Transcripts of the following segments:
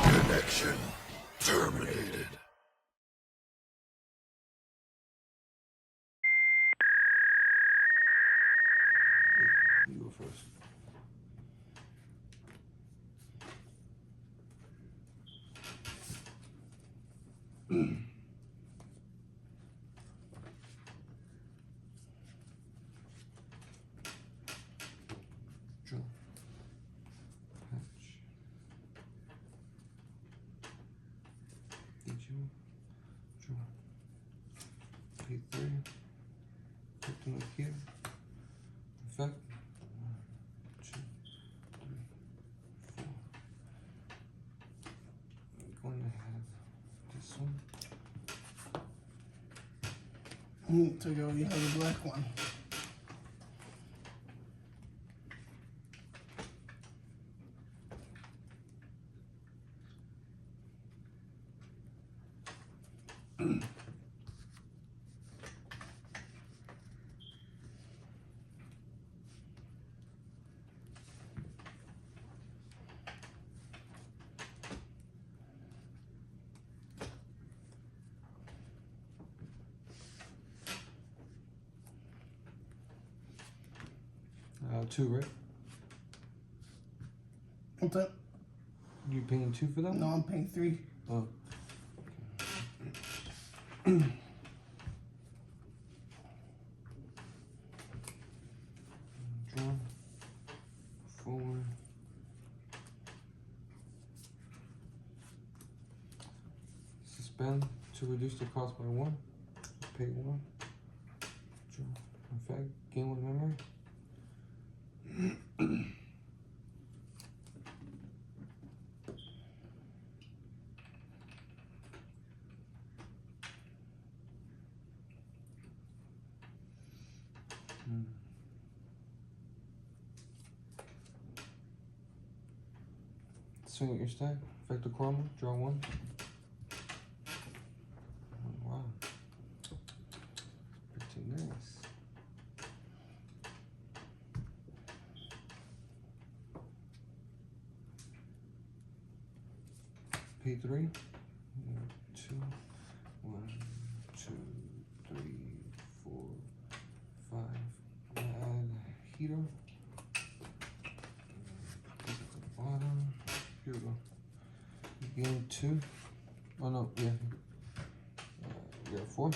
Connection terminated. You go first. Draw. Patch. Digimon. Draw. Pay 3. Put them up here. Effect. 1, 2, 3, 4. I'm going to have this one. So you already have the black one. Two, right? What's that? You paying 2 for that? No, I'm paying 3. Oh. Draw. Forward. Suspend to reduce the cost by 1. Pay 1. Draw. Effect. Gain 1 memory. Swing at your stack. Effect the chroma. Draw 1. Oh, wow. Pretty nice. Pay 3. 2. 1, 2, 3, 4, 5. I'm gonna add heater. Put it at the bottom. Here we go. Gain 2. Oh no, yeah. You got 4.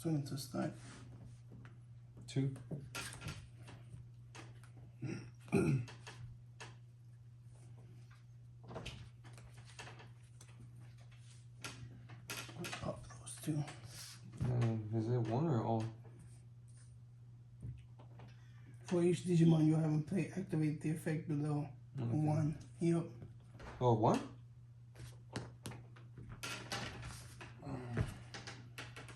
Swing to start. 2. Pop those 2. Is it 1 or all? For each Digimon you haven't played, activate the effect below. Okay. 1. Yep. Oh, 1?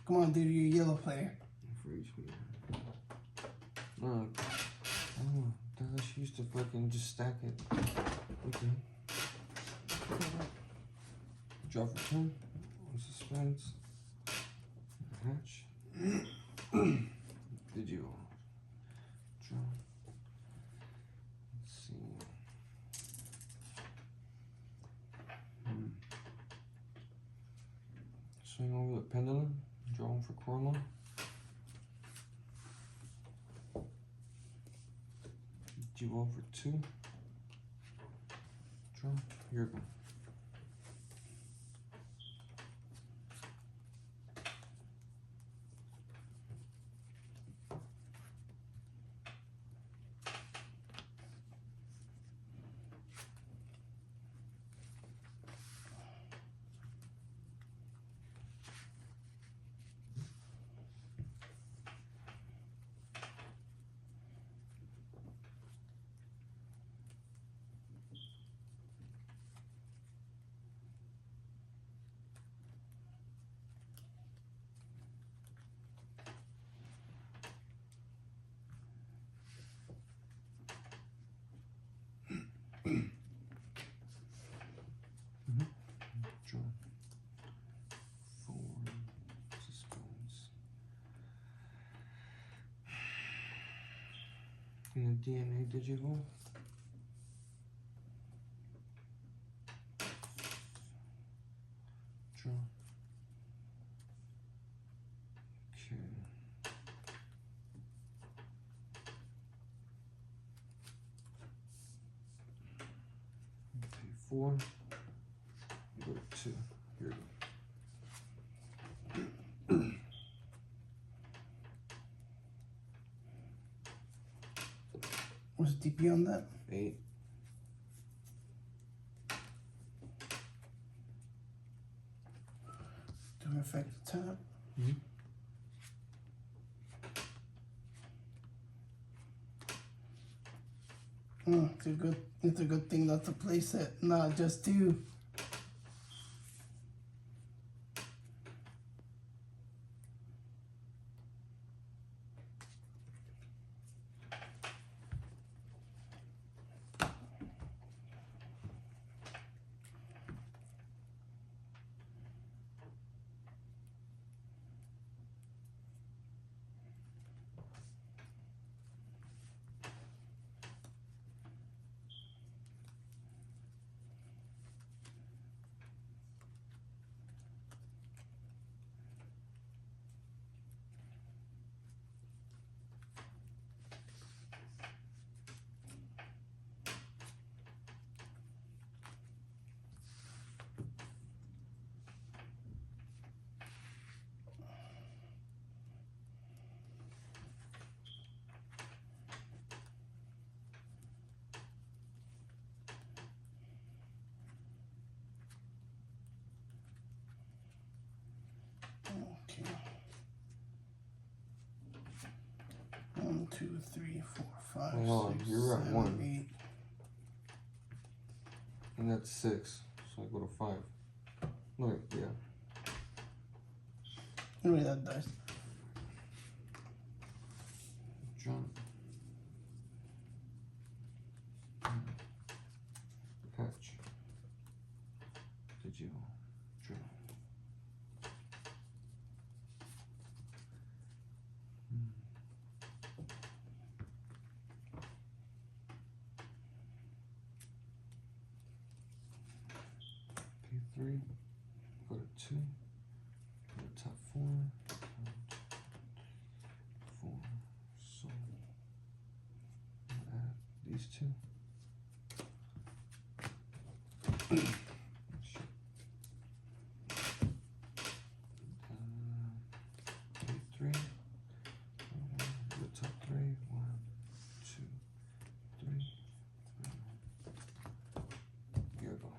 Come on, dude, you're a yellow player. For each meter. Oh, she used to fucking just stack it. Okay. Draw for 10. Suspense. Hatch. Did you draw? Let's see. Swing over the pendulum. Draw one for chroma. You roll for 2. Draw. Here we go. Draw. 4 suspense. In a DNA digital. Draw. Okay. Okay, 4. You go to 2. Here we go. What's the DP on that? 8. To affect the tab. It's a good thing that's a playset, not just 2. Okay. 1, 2, 3, 4, 5, Hold on, 6, you're at 7, 1. 8. And that's 6. So I go to 5. No, yeah. Give me that dice. Jump. Patch. Digital. Draw. P3. Go to 2. Go to top 4. 1, 2, 4. So add these 2. Shit. P3. The top 3. 1, 2, 3. Here we go.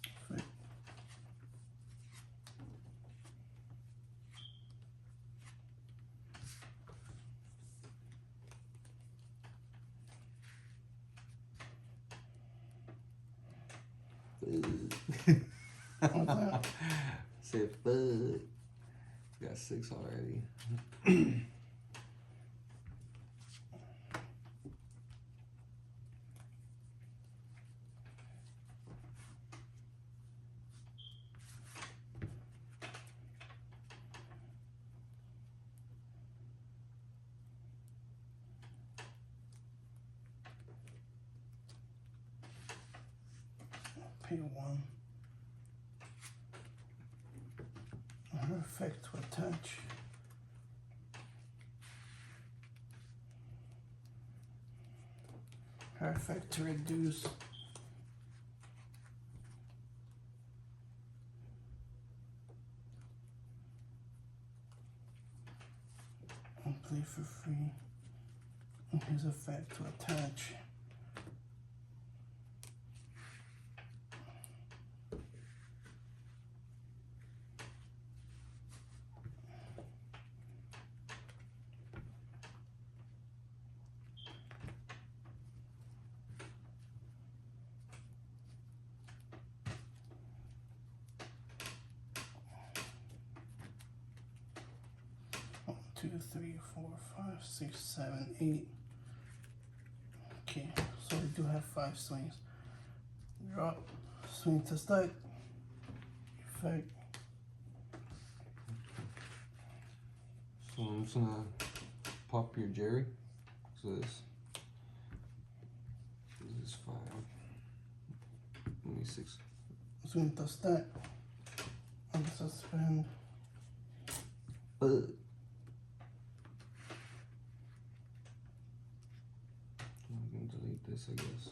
What's that? Said fuck. Got 6 already. pay 1. Her effect to attach. Her effect to reduce. And play for free. And his effect to attach. One, 2, 3, 4, 5, 6, 7, 8. Okay, so we do have 5 swings. Drop, swing to stack, effect. So I'm just gonna pop your Jerry. So this is 5. Let me 6. Swing to stack, and suspend. I'm gonna delete this, I guess.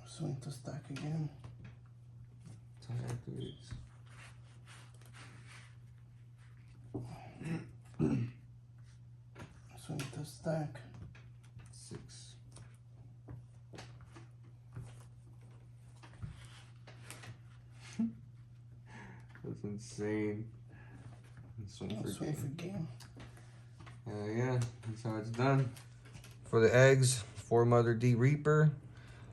Swing to stack again. Tie activates. Swing to stack. 6. That's insane. Swing for Swing for game. yeah, that's how it's done. For the eggs, 4 Mother D Reaper.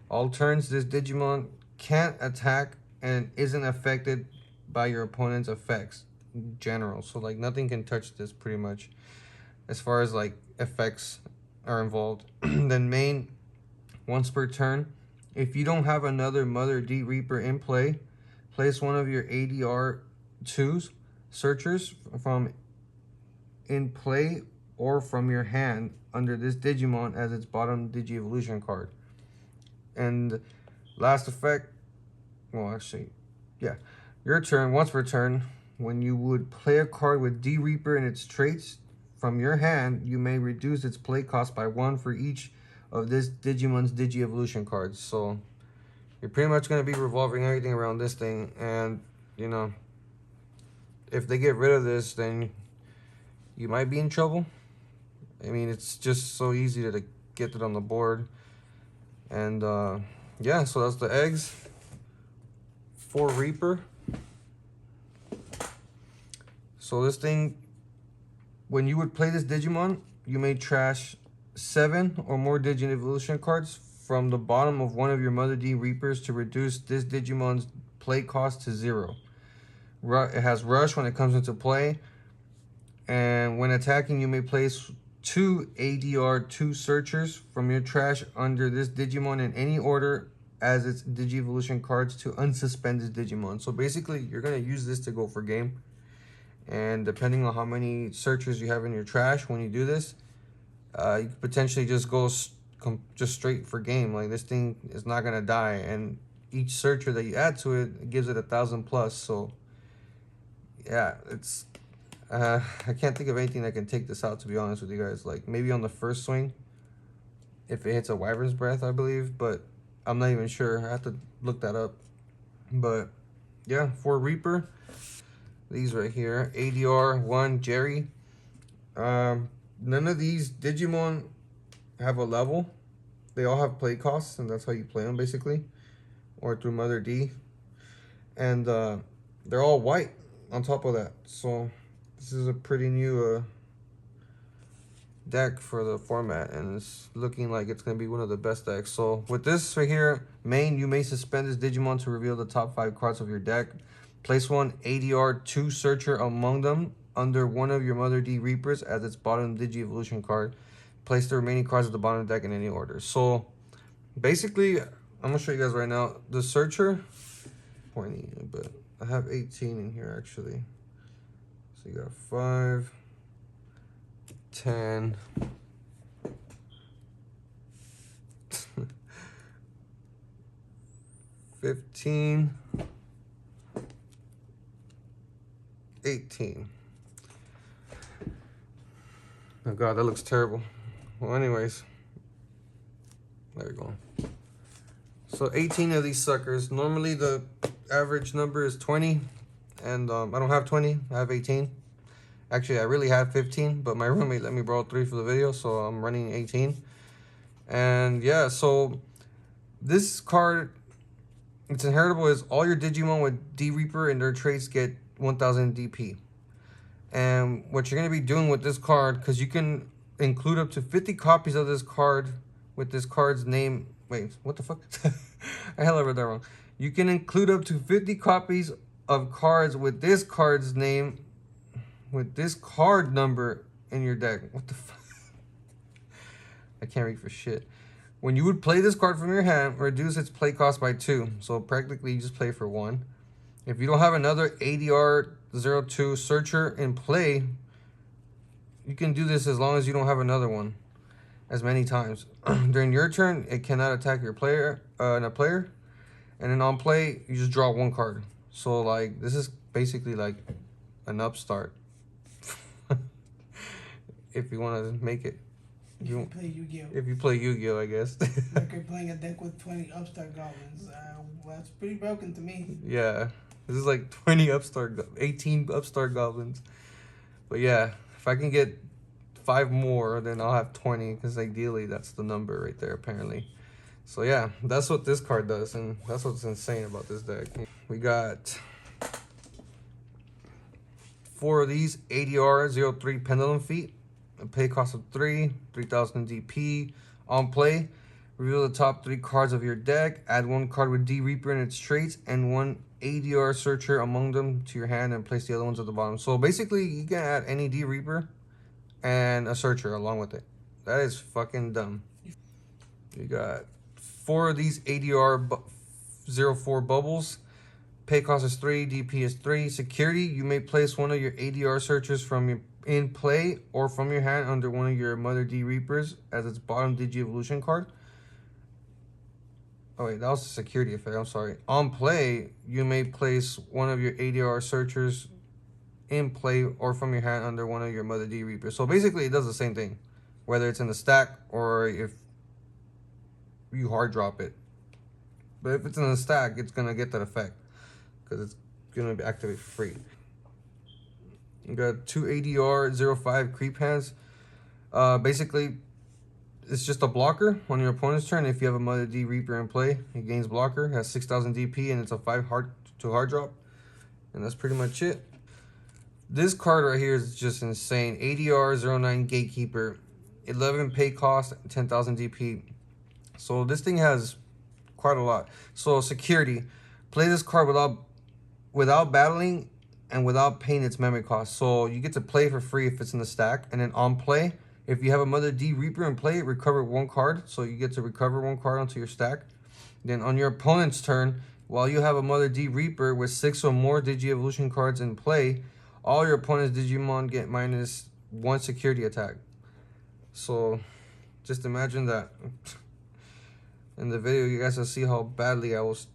All turns, this Digimon can't attack and isn't affected by your opponent's effects in general. So like nothing can touch this pretty much as far as like effects are involved. Then main, once per turn, if you don't have another Mother D Reaper in play, place one of your ADR2s searchers from in play or from your hand under this Digimon as its bottom Digi-Evolution card. And last effect, well actually, yeah, your turn, once per turn, when you would play a card with D Reaper and its traits from your hand, you may reduce its play cost by 1 for each of this Digimon's Digi-Evolution cards. So you're pretty much going to be revolving everything around this thing, and you know, if they get rid of this, then you might be in trouble. I mean, it's just so easy to get it on the board. And yeah, so that's the eggs. 4 Reaper. So this thing, when you would play this Digimon, you may trash 7 or more Digi-Evolution cards from the bottom of one of your Mother D Reapers to reduce this Digimon's play cost to 0. It has Rush when it comes into play. And when attacking, you may place 2 ADR2 searchers from your trash under this Digimon in any order as its Digi-Evolution cards to unsuspend this Digimon. So basically, you're going to use this to go for game. And depending on how many searchers you have in your trash when you do this, you could potentially just go just straight for game. Like, this thing is not going to die. And each searcher that you add to it, it gives it 1,000 plus. So, yeah, it's... I can't think of anything that can take this out, to be honest with you guys. Like, maybe on the first swing, if it hits a Wyvern's Breath, I believe. But I'm not even sure. I have to look that up. But, yeah, 4 Reaper. These right here. ADR 1 Jerry. None of these Digimon have a level. They all have play costs, and that's how you play them, basically. Or through Mother D. And they're all white on top of that. So... this is a pretty new deck for the format, and it's looking like it's going to be one of the best decks. So with this right here, main, you may suspend this Digimon to reveal the top 5 cards of your deck. Place one ADR2 searcher among them under one of your Mother D Reapers as its bottom Digi-Evolution card. Place the remaining cards at the bottom of the deck in any order. So basically, I'm going to show you guys right now. The searcher, pointy, but I have 18 in here actually. So you got 5, 10, 15, 18. Oh god, that looks terrible. Well, anyways, there we go. So 18 of these suckers. Normally the average number is 20, and I don't have 20, I have 18. Actually, I really had 15, but my roommate let me borrow 3 for the video, so I'm running 18. And yeah, so this card, it's inheritable, is all your Digimon with D Reaper and their traits get 1000 DP. And what you're going to be doing with this card, because you can include up to 50 copies of this card with this card's name. Wait, what the fuck? I hella read that wrong. You can include up to 50 copies of cards with this card's name, with this card number in your deck. What the fuck? I can't read for shit. When you would play this card from your hand, reduce its play cost by 2. So practically you just play for 1. If you don't have another ADR-02 searcher in play, you can do this as long as you don't have another one as many times. During your turn, it cannot attack your player, and then on play, you just draw 1 card. So like, this is basically like an upstart. If you want to make it. If you play Yu-Gi-Oh. If you play Yu-Gi-Oh, I guess. Like you're playing a deck with 20 upstart goblins. Well, that's pretty broken to me. Yeah. This is like 18 upstart goblins. But yeah, if I can get 5 more, then I'll have 20, because ideally that's the number right there, apparently. So yeah, that's what this card does, and that's what's insane about this deck. We got 4 of these ADR-03 Pendulum Feet. A pay cost of 3, 3000 DP. On play, reveal the top 3 cards of your deck. Add 1 card with D Reaper and its traits, and 1 ADR searcher among them to your hand, and place the other ones at the bottom. So basically, you can add any D Reaper and a searcher along with it. That is fucking dumb. You got 4 of these ADR-04 bubbles. Pay cost is 3, DP is 3. Security, you may place 1 of your ADR searchers from your in play or from your hand under one of your Mother D Reapers as its bottom Digi-Evolution card. Oh wait, that was a security effect, I'm sorry. On play, you may place 1 of your ADR searchers in play or from your hand under one of your Mother D Reapers. So basically it does the same thing, whether it's in the stack or if you hard drop it. But if it's in the stack, it's gonna get that effect, because it's gonna be activated for free. You got 2 ADR-05 creep hands. Basically, it's just a blocker on your opponent's turn. If you have a Mother D Reaper in play, it gains blocker, has 6000 DP, and it's a 5 hard drop. And that's pretty much it. This card right here is just insane. ADR-09 Gatekeeper, 11 pay cost, 10,000 DP. So this thing has quite a lot. So security, play this card without battling and without paying its memory cost. So you get to play for free if it's in the stack. And then on play, if you have a Mother D Reaper in play, recover 1 card. So you get to recover 1 card onto your stack. Then on your opponent's turn, while you have a Mother D Reaper with 6 or more Digi-Evolution cards in play, all your opponent's Digimon get -1 security attack. So just imagine that. In the video, you guys will see how badly I was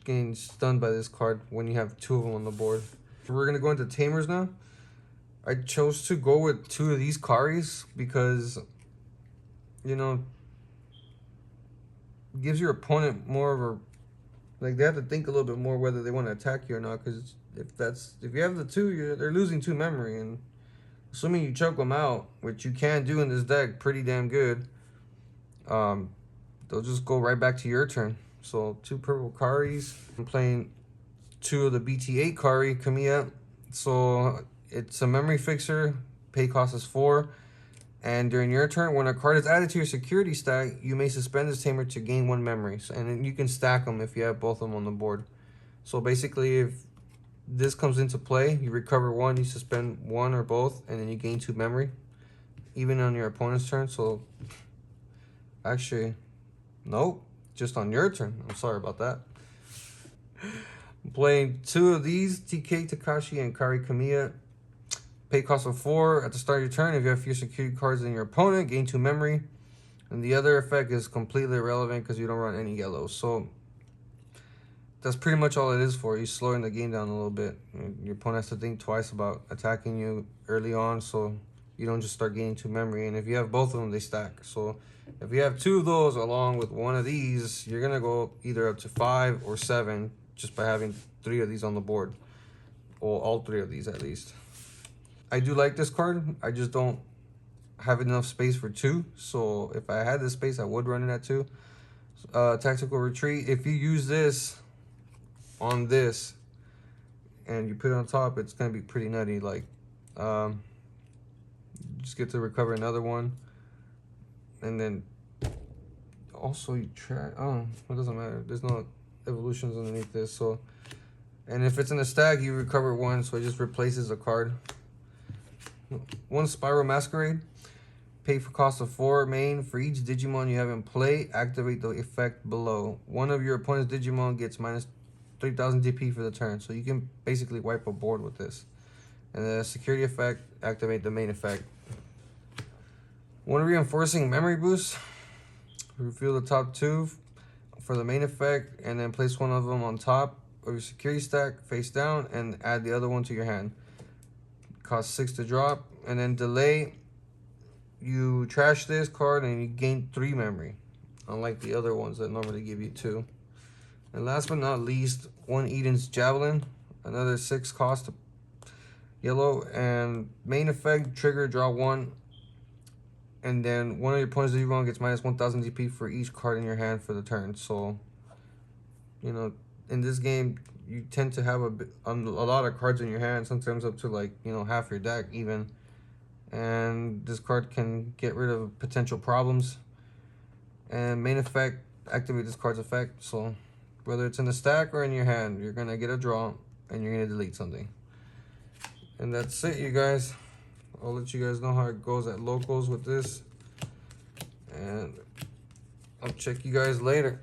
getting stunned by this card when you have 2 of them on the board. We're going to go into Tamers now. I chose to go with 2 of these Karis because, you know, it gives your opponent more of a, like, they have to think a little bit more whether they want to attack you or not, because if you have the 2, they're losing 2 memory, and assuming you choke them out, which you can do in this deck pretty damn good, they'll just go right back to your turn. So 2 purple Karis. I'm playing 2 of the BT8 Kari, Kamiya. So it's a memory fixer. Pay cost is 4. And during your turn, when a card is added to your security stack, you may suspend this tamer to gain 1 memory. So, and then you can stack them if you have both of them on the board. So basically, if this comes into play, you recover 1, you suspend 1 or both, and then you gain 2 memory, even on your opponent's turn. So actually, nope. Just on your turn. I'm sorry about that. I'm playing 2 of these, TK Takashi and Kari Kamiya. Pay cost of 4. At the start of your turn, if you have fewer security cards than your opponent, gain 2 memory. And the other effect is completely irrelevant because you don't run any yellows. So that's pretty much all it is for. You're slowing the game down a little bit. Your opponent has to think twice about attacking you early on, so you don't just start gaining 2 memory. And if you have both of them, they stack. So if you have 2 of those along with 1 of these, you're gonna go either up to 5 or 7 just by having 3 of these on the board, or all 3 of these at least. I do like this card. I just don't have enough space for 2. So if I had this space, I would run it at 2. Tactical retreat. If you use this on this and you put it on top, it's gonna be pretty nutty. Like, you just get to recover another one, and then also you try. Oh, it doesn't matter. There's no evolutions underneath this. So, and if it's in a stack, you recover 1, so it just replaces a card. 1 Spiral Masquerade. Pay for cost of 4 main. For each Digimon you have in play, activate the effect below. One of your opponent's Digimon gets minus 3,000 DP for the turn. So you can basically wipe a board with this. And the security effect, activate the main effect. 1 reinforcing memory boost. Reveal the top 2 for the main effect, and then place 1 of them on top of your security stack face down, and add the other one to your hand. Costs 6 to drop. And then delay. You trash this card and you gain 3 memory, unlike the other ones that normally give you 2. And last but not least, 1 Eden's Javelin, another 6 cost yellow, and main effect, trigger, draw 1, and then one of your opponent's Digimon gets minus 1,000 DP for each card in your hand for the turn. So, you know, in this game, you tend to have a lot of cards in your hand, sometimes up to like, you know, half your deck even. And this card can get rid of potential problems. And main effect, activate this card's effect. So whether it's in the stack or in your hand, you're gonna get a draw and you're gonna delete something. And that's it, you guys. I'll let you guys know how it goes at locals with this, and I'll check you guys later.